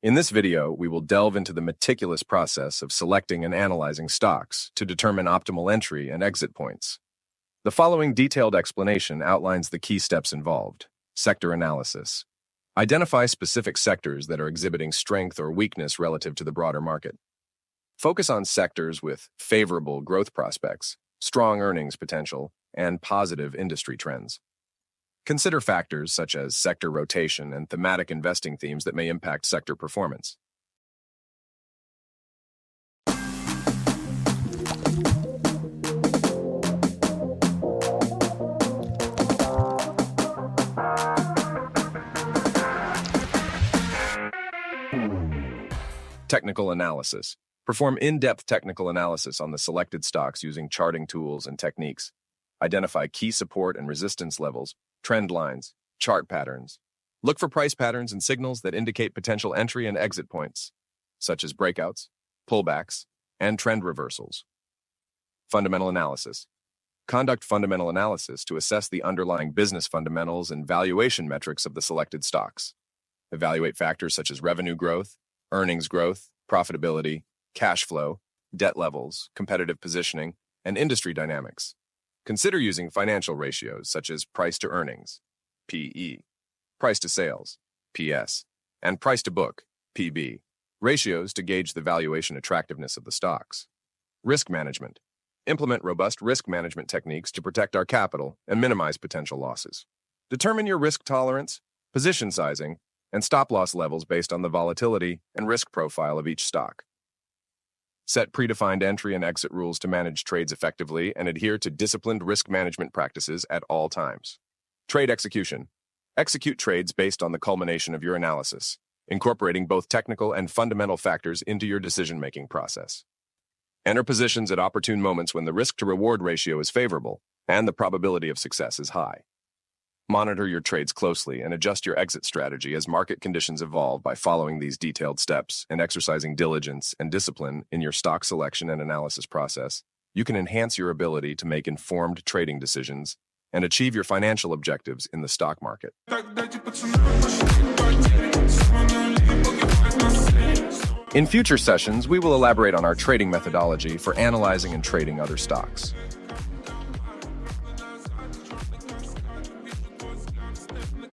In this video, we will delve into the meticulous process of selecting and analyzing stocks to determine optimal entry and exit points. The following detailed explanation outlines the key steps involved. Sector analysis. Identify specific sectors that are exhibiting strength or weakness relative to the broader market. Focus on sectors with favorable growth prospects, strong earnings potential, and positive industry trends. Consider factors such as sector rotation and thematic investing themes that may impact sector performance. Technical analysis. Perform in-depth technical analysis on the selected stocks using charting tools and techniques. Identify key support and resistance levels, trend lines, chart patterns. Look for price patterns and signals that indicate potential entry and exit points, such as breakouts, pullbacks, and trend reversals. Fundamental analysis. Conduct fundamental analysis to assess the underlying business fundamentals and valuation metrics of the selected stocks. Evaluate factors such as revenue growth, earnings growth, profitability, cash flow, debt levels, competitive positioning, and industry dynamics. Consider using financial ratios such as price to earnings, PE, price to sales, PS, and price to book, PB, ratios to gauge the valuation attractiveness of the stocks. Risk management. Implement robust risk management techniques to protect our capital and minimize potential losses. Determine your risk tolerance, position sizing, and stop-loss levels based on the volatility and risk profile of each stock. Set predefined entry and exit rules to manage trades effectively and adhere to disciplined risk management practices at all times. Trade execution. Execute trades based on the culmination of your analysis, incorporating both technical and fundamental factors into your decision-making process. Enter positions at opportune moments when the risk-to-reward ratio is favorable and the probability of success is high. Monitor your trades closely and adjust your exit strategy as market conditions evolve by following these detailed steps and exercising diligence and discipline in your stock selection and analysis process. You can enhance your ability to make informed trading decisions and achieve your financial objectives in the stock market. In future sessions, we will elaborate on our trading methodology for analyzing and trading other stocks.